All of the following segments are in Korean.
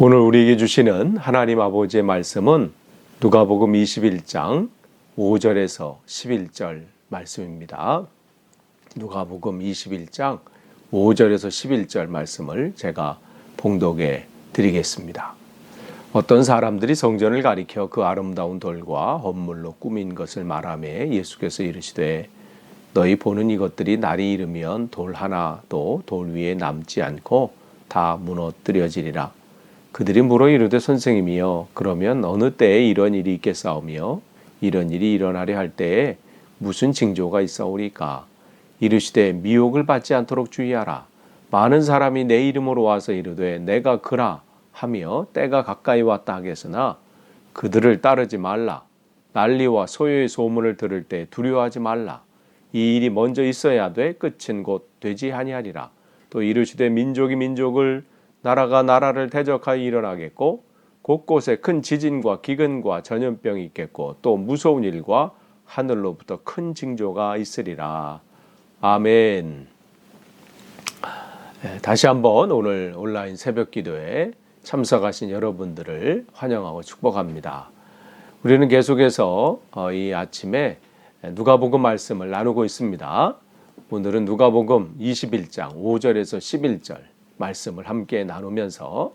오늘 우리에게 주시는 하나님 아버지의 말씀은 누가복음 21장 5절에서 11절 말씀입니다. 누가복음 21장 5절에서 11절 말씀을 제가 봉독해 드리겠습니다. 어떤 사람들이 성전을 가리켜 그 아름다운 돌과 헌물로 꾸민 것을 말하며 예수께서 이르시되 너희 보는 이것들이 날이 이르면 돌 하나도 돌 위에 남지 않고 다 무너뜨려지리라. 그들이 물어 이르되 선생님이여 그러면 어느 때에 이런 일이 있겠사오며 이런 일이 일어나려 할 때에 무슨 징조가 있사오리까? 이르시되 미혹을 받지 않도록 주의하라. 많은 사람이 내 이름으로 와서 이르되 내가 그라 하며 때가 가까이 왔다 하겠으나 그들을 따르지 말라. 난리와 소요의 소문을 들을 때 두려워하지 말라. 이 일이 먼저 있어야 돼 끝은 곧 되지 아니하리라. 또 이르시되 민족이 민족을 나라가 나라를 대적하여 일어나겠고 곳곳에 큰 지진과 기근과 전염병이 있겠고 또 무서운 일과 하늘로부터 큰 징조가 있으리라. 아멘. 다시 한번 오늘 온라인 새벽 기도에 참석하신 여러분들을 환영하고 축복합니다. 우리는 계속해서 이 아침에 누가복음 말씀을 나누고 있습니다. 오늘은 누가복음 21장 5절에서 11절 말씀을 함께 나누면서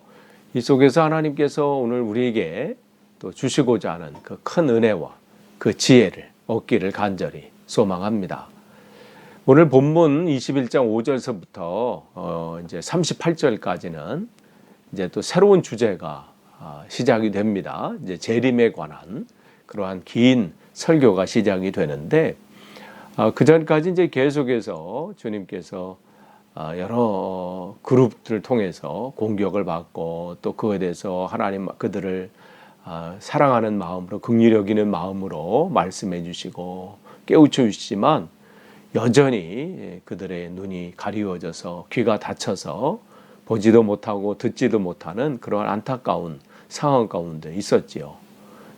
이 속에서 하나님께서 오늘 우리에게 또 주시고자 하는 그 큰 은혜와 그 지혜를 얻기를 간절히 소망합니다. 오늘 본문 21장 5절서부터 이제 38절까지는 이제 또 새로운 주제가 시작이 됩니다. 이제 재림에 관한 그러한 긴 설교가 시작이 되는데 그 전까지 이제 계속해서 주님께서 여러 그룹들을 통해서 공격을 받고 또 그에 대해서 하나님 그들을 사랑하는 마음으로 긍휼히 여기는 마음으로 말씀해 주시고 깨우쳐 주시지만 여전히 그들의 눈이 가리워져서 귀가 닫혀서 보지도 못하고 듣지도 못하는 그런 안타까운 상황 가운데 있었지요.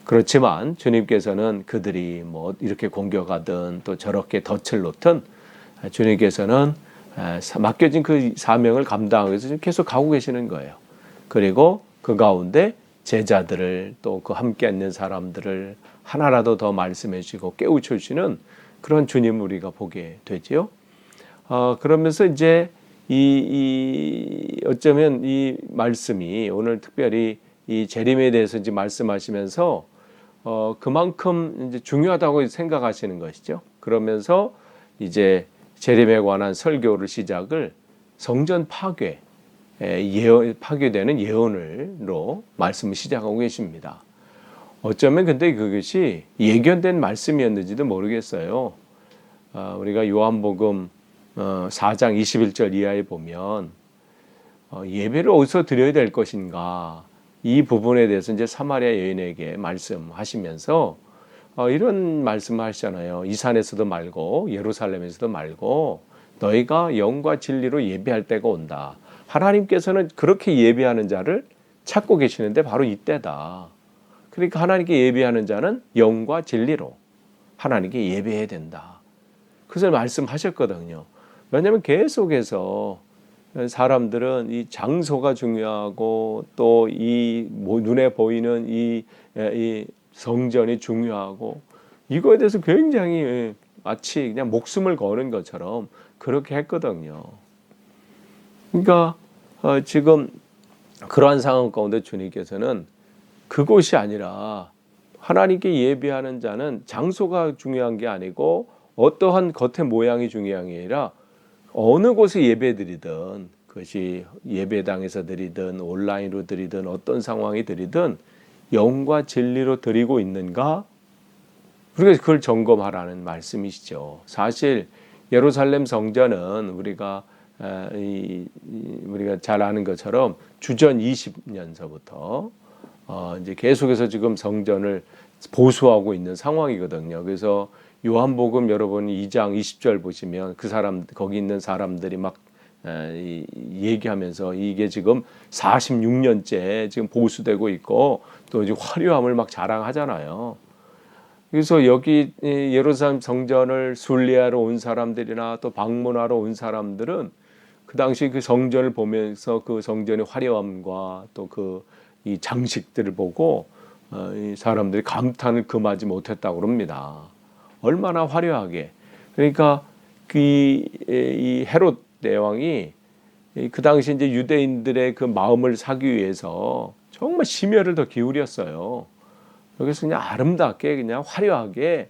그렇지만 주님께서는 그들이 뭐 이렇게 공격하든 또 저렇게 덫을 놓든 주님께서는 맡겨진 그 사명을 감당하기 위해서 지금 계속 가고 계시는 거예요. 그리고 그 가운데 제자들을 또 그 함께 있는 사람들을 하나라도 더 말씀해 주시고 깨우쳐 주시는 그런 주님을 우리가 보게 되지요. 그러면서 이제 어쩌면 이 말씀이 오늘 특별히 이 재림에 대해서 이제 말씀하시면서 그만큼 이제 중요하다고 생각하시는 것이죠. 그러면서 이제 재림에 관한 설교를 시작을 성전 파괴되는 예언으로 말씀을 시작하고 계십니다. 어쩌면 근데 그것이 예견된 말씀이었는지도 모르겠어요. 우리가 요한복음 4장 21절 이하에 보면 예배를 어디서 드려야 될 것인가 이 부분에 대해서 이제 사마리아 여인에게 말씀하시면서 이런 말씀을 하시잖아요. 이 산에서도 말고 예루살렘에서도 말고 너희가 영과 진리로 예배할 때가 온다. 하나님께서는 그렇게 예배하는 자를 찾고 계시는데 바로 이때다. 그러니까 하나님께 예배하는 자는 영과 진리로 하나님께 예배해야 된다. 그것을 말씀하셨거든요. 왜냐하면 계속해서 사람들은 이 장소가 중요하고 또 이 눈에 보이는 이 성전이 중요하고 이거에 대해서 굉장히 마치 그냥 목숨을 거는 것처럼 그렇게 했거든요. 그러니까 지금 그러한 상황 가운데 주님께서는 그곳이 아니라 하나님께 예배하는 자는 장소가 중요한 게 아니고 어떠한 겉의 모양이 중요한 게 아니라 어느 곳에 예배드리든 그것이 예배당에서 드리든 온라인으로 드리든 어떤 상황이 드리든 영과 진리로 드리고 있는가? 우리가 그걸 점검하라는 말씀이시죠. 사실 예루살렘 성전은 우리가 잘 아는 것처럼 주전 20년서부터 이제 계속해서 지금 성전을 보수하고 있는 상황이거든요. 그래서 요한복음 여러분 2장 20절 보시면 거기 있는 사람들이 막 얘기하면서 이게 지금 46년째 지금 보수되고 있고 또 이제 화려함을 막 자랑하잖아요. 그래서 여기 예루살렘 성전을 순례하러 온 사람들이나 또 방문하러 온 사람들은 그 당시 그 성전을 보면서 그 성전의 화려함과 또 그 이 장식들을 보고 이 사람들이 감탄을 금하지 못했다고 그럽니다. 얼마나 화려하게. 그러니까 이 헤롯 대왕이 그 당시 이제 유대인들의 그 마음을 사기 위해서 정말 심혈을 더 기울였어요. 그래서 그냥 아름답게 그냥 화려하게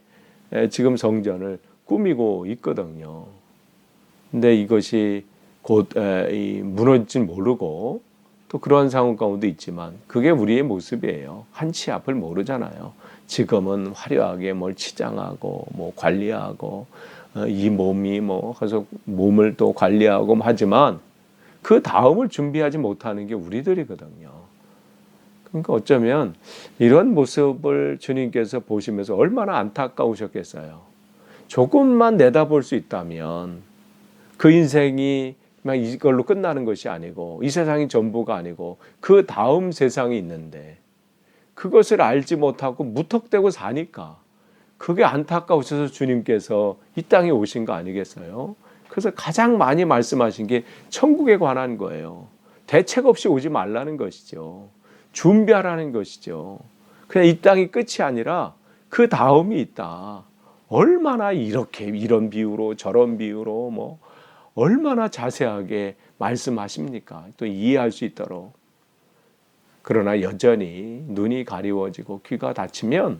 지금 성전을 꾸미고 있거든요. 근데 이것이 곧 무너질 줄 모르고 또 그러한 상황 가운데 있지만 그게 우리의 모습이에요. 한치 앞을 모르잖아요. 지금은 화려하게 뭘 치장하고 뭐 관리하고 이 몸이 뭐 그래서 몸을 또 관리하고 하지만 그 다음을 준비하지 못하는 게 우리들이거든요. 그러니까 어쩌면 이런 모습을 주님께서 보시면서 얼마나 안타까우셨겠어요. 조금만 내다볼 수 있다면 그 인생이 그냥 이걸로 끝나는 것이 아니고 이 세상이 전부가 아니고 그 다음 세상이 있는데 그것을 알지 못하고 무턱대고 사니까 그게 안타까우셔서 주님께서 이 땅에 오신 거 아니겠어요? 그래서 가장 많이 말씀하신 게 천국에 관한 거예요. 대책 없이 오지 말라는 것이죠. 준비하라는 것이죠. 그냥 이 땅이 끝이 아니라 그 다음이 있다. 얼마나 이렇게 이런 비유로 저런 비유로 뭐 얼마나 자세하게 말씀하십니까? 또 이해할 수 있도록. 그러나 여전히 눈이 가리워지고 귀가 닫히면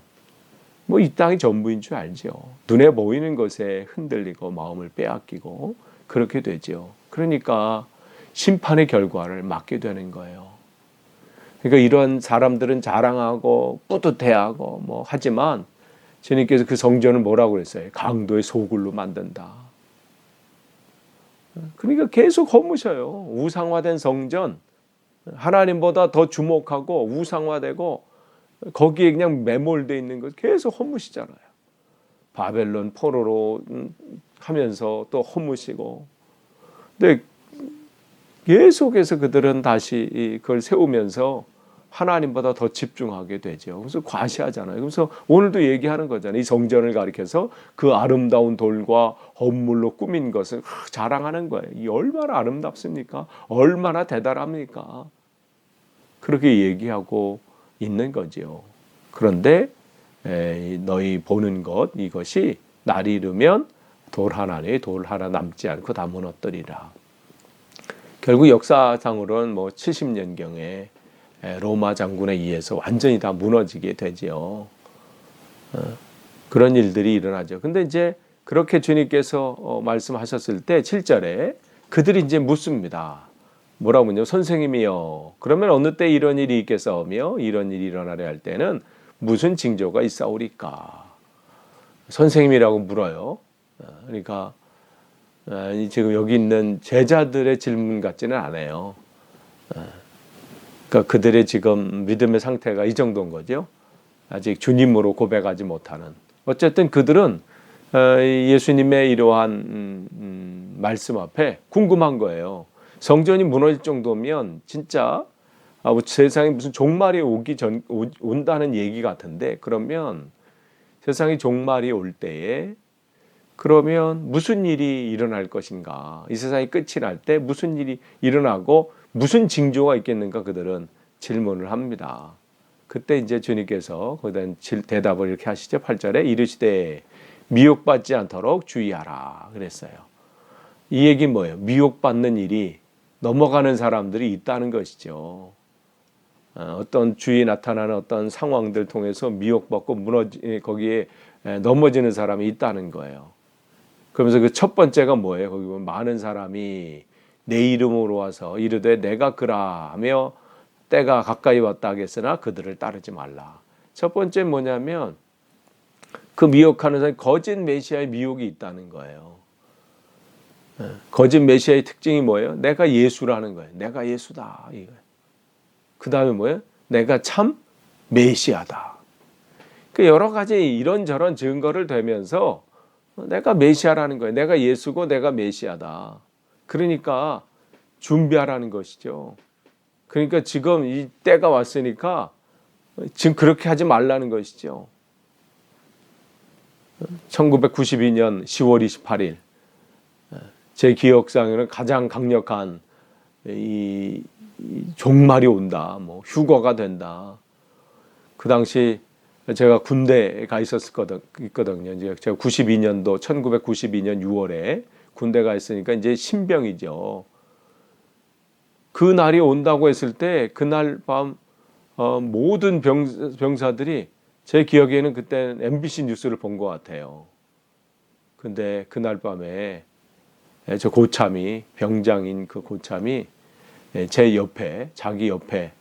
뭐 이 땅이 전부인 줄 알죠. 눈에 보이는 것에 흔들리고 마음을 빼앗기고 그렇게 되죠. 그러니까 심판의 결과를 맞게 되는 거예요. 그러니까 이런 사람들은 자랑하고 뿌듯해하고 뭐 하지만 주님께서 그 성전을 뭐라고 그랬어요? 강도의 소굴로 만든다. 그러니까 계속 허무셔요. 우상화된 성전, 하나님보다 더 주목하고 우상화되고 거기에 그냥 매몰되어 있는 것 계속 허무시잖아요. 바벨론 포로로 하면서 또 허무시고. 근데 계속해서 그들은 다시 그걸 세우면서 하나님보다 더 집중하게 되죠. 그래서 과시하잖아요. 그래서 오늘도 얘기하는 거잖아요. 이 성전을 가리켜서 그 아름다운 돌과 헌물로 꾸민 것을 자랑하는 거예요. 이 얼마나 아름답습니까? 얼마나 대단합니까? 그렇게 얘기하고 있는 거죠. 그런데 너희 보는 것 이것이 날이 이르면 돌 하나 남지 않고 다 무너뜨리라. 결국 역사상으로는 뭐 70년경에 로마 장군에 의해서 완전히 다 무너지게 되지요. 그런 일들이 일어나죠. 근데 이제 그렇게 주님께서 말씀하셨을 때 7절에 그들이 이제 묻습니다. 뭐라고요? 선생님이요. 그러면 어느 때 이런 일이 있겠사오며 이런 일이 일어나려 할 때는 무슨 징조가 있사오리까? 선생님이라고 물어요. 그러니까 지금 여기 있는 제자들의 질문 같지는 않아요. 그러니까 그들의 지금 믿음의 상태가 이 정도인 거죠. 아직 주님으로 고백하지 못하는. 어쨌든 그들은 예수님의 이러한 말씀 앞에 궁금한 거예요. 성전이 무너질 정도면 진짜 세상에 무슨 종말이 온다는 얘기 같은데 그러면 세상이 종말이 올 때에 그러면 무슨 일이 일어날 것인가? 이 세상이 끝이 날 때 무슨 일이 일어나고 무슨 징조가 있겠는가 그들은 질문을 합니다. 그때 이제 주님께서 거기다 대답을 이렇게 하시죠. 8절에 이르시되 미혹받지 않도록 주의하라 그랬어요. 이 얘기 뭐예요? 미혹받는 일이 넘어가는 사람들이 있다는 것이죠. 어떤 주위에 나타나는 어떤 상황들 통해서 미혹받고 거기에 넘어지는 사람이 있다는 거예요. 그러면서 그 첫 번째가 뭐예요? 거기 보면 많은 사람이 내 이름으로 와서 이르되 내가 그라 하며 때가 가까이 왔다 하겠으나 그들을 따르지 말라. 첫 번째 뭐냐면 그 미혹하는 사람이 거짓 메시아의 미혹이 있다는 거예요. 거짓 메시아의 특징이 뭐예요? 내가 예수라는 거예요. 내가 예수다. 그 다음에 뭐예요? 내가 참 메시아다. 그 여러 가지 이런저런 증거를 대면서 내가 메시아라는 거예요. 내가 예수고 내가 메시아다. 그러니까 준비하라는 것이죠. 그러니까 지금 이 때가 왔으니까 지금 그렇게 하지 말라는 것이죠. 1992년 10월 28일 제 기억상에는 가장 강력한 이 종말이 온다, 뭐 휴거가 된다. 그 당시 제가 군대에 가 있거든요. 이제 제가 1992년 6월에 군대가 있으니까 이제 신병이죠. 그 날이 온다고 했을 때 그날 밤 모든 병사들이 제 기억에는 그때는 MBC 뉴스를 본 것 같아요. 근데 그날 밤에 저 고참이, 병장인 그 고참이 제 옆에, 자기 옆에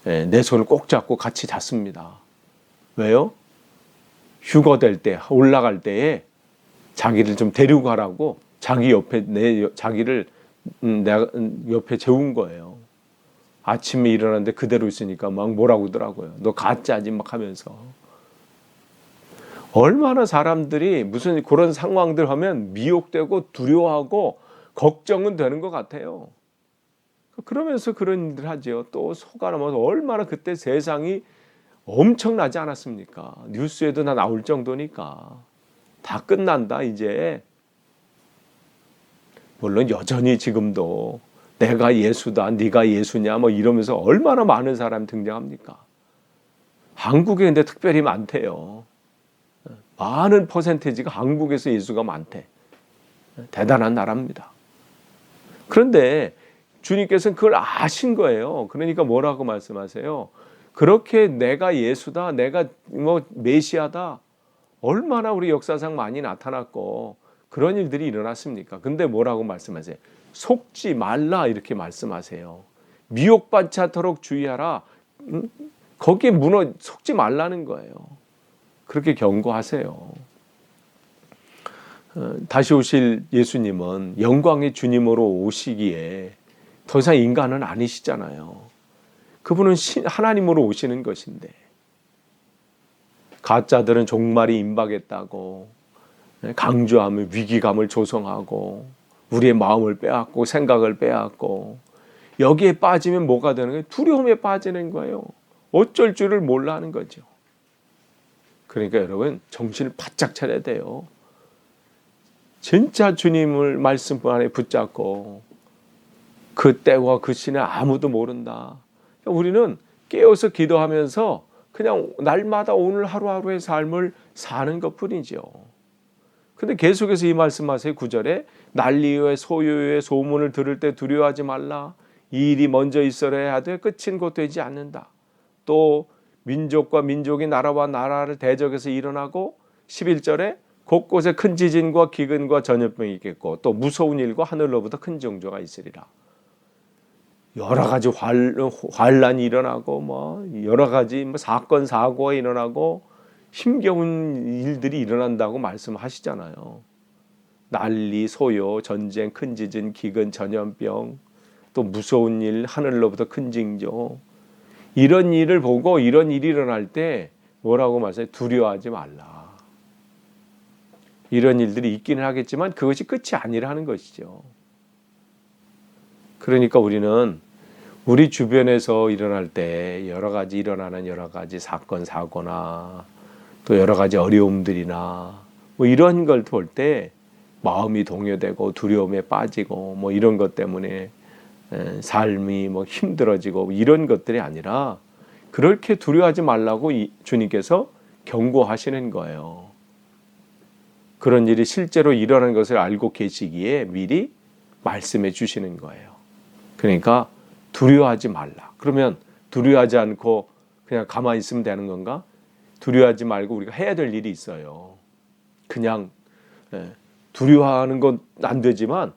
내 손을 꼭 잡고 같이 잤습니다. 왜요? 휴거될 때, 올라갈 때에 자기를 좀 데리고 가라고 자기 옆에, 자기를 내가 옆에 재운 거예요. 아침에 일어났는데 그대로 있으니까 막 뭐라고 하더라고요. 너 가짜지 막 하면서. 얼마나 사람들이 무슨 그런 상황들 하면 미혹되고 두려워하고 걱정은 되는 것 같아요. 그러면서 그런 일들 하죠. 또 속아 넘어서 얼마나 그때 세상이 엄청나지 않았습니까? 뉴스에도 다 나올 정도니까. 다 끝난다 이제. 물론 여전히 지금도 내가 예수다, 네가 예수냐 뭐 이러면서 얼마나 많은 사람이 등장합니까? 한국에 근데 특별히 많대요. 많은 퍼센테이지가 한국에서 예수가 많대. 대단한 나라입니다. 그런데 주님께서는 그걸 아신 거예요. 그러니까 뭐라고 말씀하세요? 그렇게 내가 예수다, 내가 뭐 메시아다, 얼마나 우리 역사상 많이 나타났고 그런 일들이 일어났습니까? 근데 뭐라고 말씀하세요? 속지 말라 이렇게 말씀하세요. 미혹받지 않도록 주의하라. 거기에 속지 말라는 거예요. 그렇게 경고하세요. 다시 오실 예수님은 영광의 주님으로 오시기에 더 이상 인간은 아니시잖아요. 그분은 하나님으로 오시는 것인데 가짜들은 종말이 임박했다고 강조하며 위기감을 조성하고 우리의 마음을 빼앗고 생각을 빼앗고 여기에 빠지면 뭐가 되는 거예요? 두려움에 빠지는 거예요. 어쩔 줄을 몰라 하는 거죠. 그러니까 여러분 정신을 바짝 차려야 돼요. 진짜 주님을 말씀 안에 붙잡고 그 때와 그 시는 아무도 모른다. 우리는 깨어서 기도하면서 그냥 날마다 오늘 하루하루의 삶을 사는 것뿐이죠. 근데 계속해서 이 말씀하세요. 9절에 난리의 소요의 소문을 들을 때 두려워하지 말라. 이 일이 먼저 있어야 하되 끝은 곧 되지 않는다. 또 민족과 민족이 나라와 나라를 대적해서 일어나고 11절에 곳곳에 큰 지진과 기근과 전염병이 있겠고 또 무서운 일과 하늘로부터 큰 징조가 있으리라. 여러 가지 환란이 일어나고 뭐 여러 가지 사건 사고가 일어나고 힘겨운 일들이 일어난다고 말씀하시잖아요. 난리, 소요, 전쟁, 큰 지진, 기근, 전염병, 또 무서운 일, 하늘로부터 큰 징조. 이런 일을 보고 이런 일이 일어날 때 뭐라고 말씀하세요? 두려워하지 말라. 이런 일들이 있기는 하겠지만 그것이 끝이 아니라는 것이죠. 그러니까 우리는 우리 주변에서 일어날 때 일어나는 여러 가지 사건, 사고나 또 여러 가지 어려움들이나 뭐 이런 걸 볼 때 마음이 동요되고 두려움에 빠지고 뭐 이런 것 때문에 삶이 뭐 힘들어지고 이런 것들이 아니라 그렇게 두려워하지 말라고 주님께서 경고하시는 거예요. 그런 일이 실제로 일어나는 것을 알고 계시기에 미리 말씀해 주시는 거예요. 그러니까 두려워하지 말라. 그러면 두려워하지 않고 그냥 가만히 있으면 되는 건가? 두려워하지 말고 우리가 해야 될 일이 있어요. 그냥 두려워하는 건 안 되지만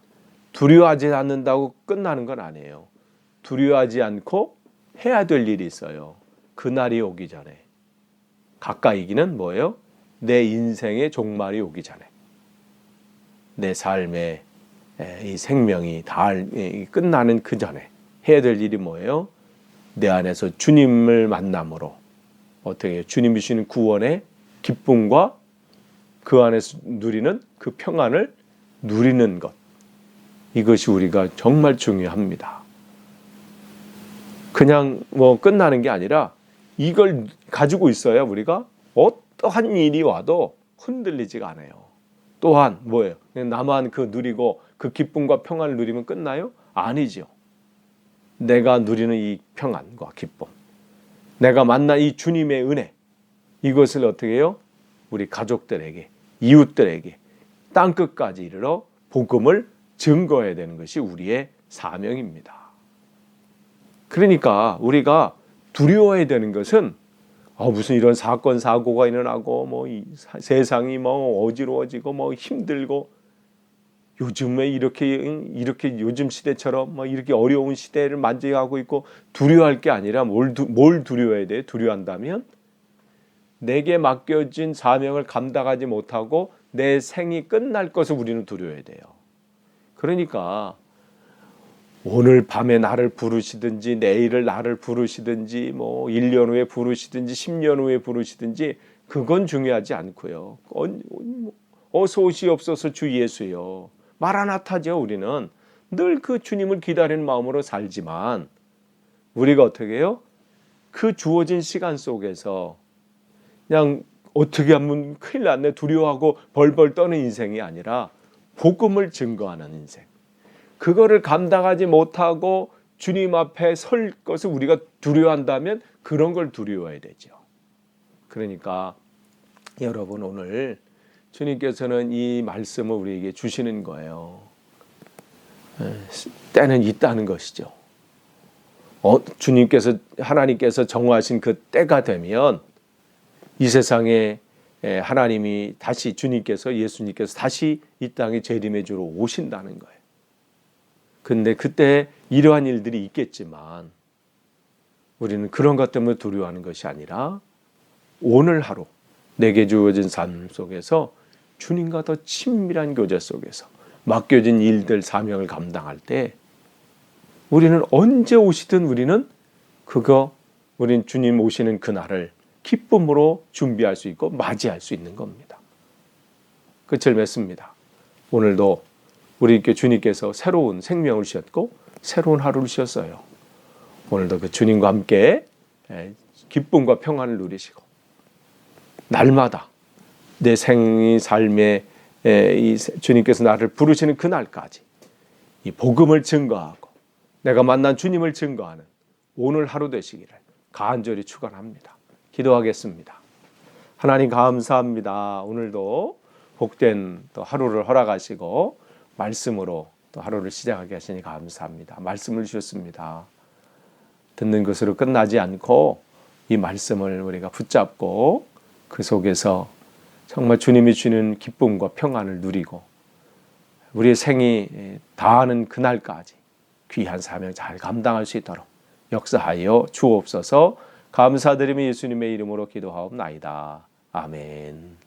두려워하지 않는다고 끝나는 건 아니에요. 두려워하지 않고 해야 될 일이 있어요. 그날이 오기 전에. 가까이기는 뭐예요? 내 인생의 종말이 오기 전에. 내 삶의 이 생명이 다 끝나는 그 전에 해야 될 일이 뭐예요? 내 안에서 주님을 만남으로 어떻게 해요? 주님이 주시는 구원의 기쁨과 그 안에서 누리는 그 평안을 누리는 것. 이것이 우리가 정말 중요합니다. 그냥 뭐 끝나는 게 아니라 이걸 가지고 있어야 우리가 어떠한 일이 와도 흔들리지가 않아요. 또한 뭐예요? 나만 그 누리고 그 기쁨과 평안을 누리면 끝나요? 아니죠. 내가 누리는 이 평안과 기쁨, 내가 만난 이 주님의 은혜, 이것을 어떻게 해요? 우리 가족들에게, 이웃들에게 땅끝까지 이르러 복음을 증거해야 되는 것이 우리의 사명입니다. 그러니까 우리가 두려워해야 되는 것은 무슨 이런 사건 사고가 일어나고 뭐 이 세상이 뭐 어지러워지고 뭐 힘들고 요즘에 이렇게 요즘 시대처럼 뭐 이렇게 어려운 시대를 맞이하고 있고 두려워할 게 아니라 뭘 두려워해야 돼? 두려워한다면 내게 맡겨진 사명을 감당하지 못하고 내 생이 끝날 것을 우리는 두려워해야 돼요. 그러니까 오늘 밤에 나를 부르시든지 내일을 나를 부르시든지 뭐 1년 후에 부르시든지 10년 후에 부르시든지 그건 중요하지 않고요. 어서 오시옵소서 주 예수요. 마라나타죠. 우리는 늘 그 주님을 기다리는 마음으로 살지만 우리가 어떻게 해요? 그 주어진 시간 속에서 그냥 어떻게 하면 큰일 났네 두려워하고 벌벌 떠는 인생이 아니라 복음을 증거하는 인생. 그거를 감당하지 못하고 주님 앞에 설 것을 우리가 두려워한다면 그런 걸 두려워해야 되죠. 그러니까 여러분 오늘 주님께서는 이 말씀을 우리에게 주시는 거예요. 때는 있다는 것이죠. 하나님께서 정하신 그 때가 되면 이 세상에 하나님이 다시 예수님께서 다시 이 땅에 재림해 주러 오신다는 거예요. 근데 그때 이러한 일들이 있겠지만 우리는 그런 것 때문에 두려워하는 것이 아니라 오늘 하루 내게 주어진 삶 속에서 주님과 더 친밀한 교제 속에서 맡겨진 일들 사명을 감당할 때 우리는 언제 오시든 우리는 주님 오시는 그날을 기쁨으로 준비할 수 있고 맞이할 수 있는 겁니다. 끝을 맺습니다. 오늘도 우리께 주님께서 새로운 생명을 주셨고 새로운 하루를 주셨어요. 오늘도 그 주님과 함께 기쁨과 평안을 누리시고 날마다 내 삶에 주님께서 나를 부르시는 그날까지 이 복음을 증거하고 내가 만난 주님을 증거하는 오늘 하루 되시기를 간절히 축원합니다. 기도하겠습니다. 하나님 감사합니다. 오늘도 복된 또 하루를 허락하시고 말씀으로 또 하루를 시작하게 하시니 감사합니다. 말씀을 주셨습니다. 듣는 것으로 끝나지 않고 이 말씀을 우리가 붙잡고 그 속에서 정말 주님이 주는 기쁨과 평안을 누리고 우리의 생이 다하는 그날까지 귀한 사명 잘 감당할 수 있도록 역사하여 주옵소서. 감사드리며 예수님의 이름으로 기도하옵나이다. 아멘.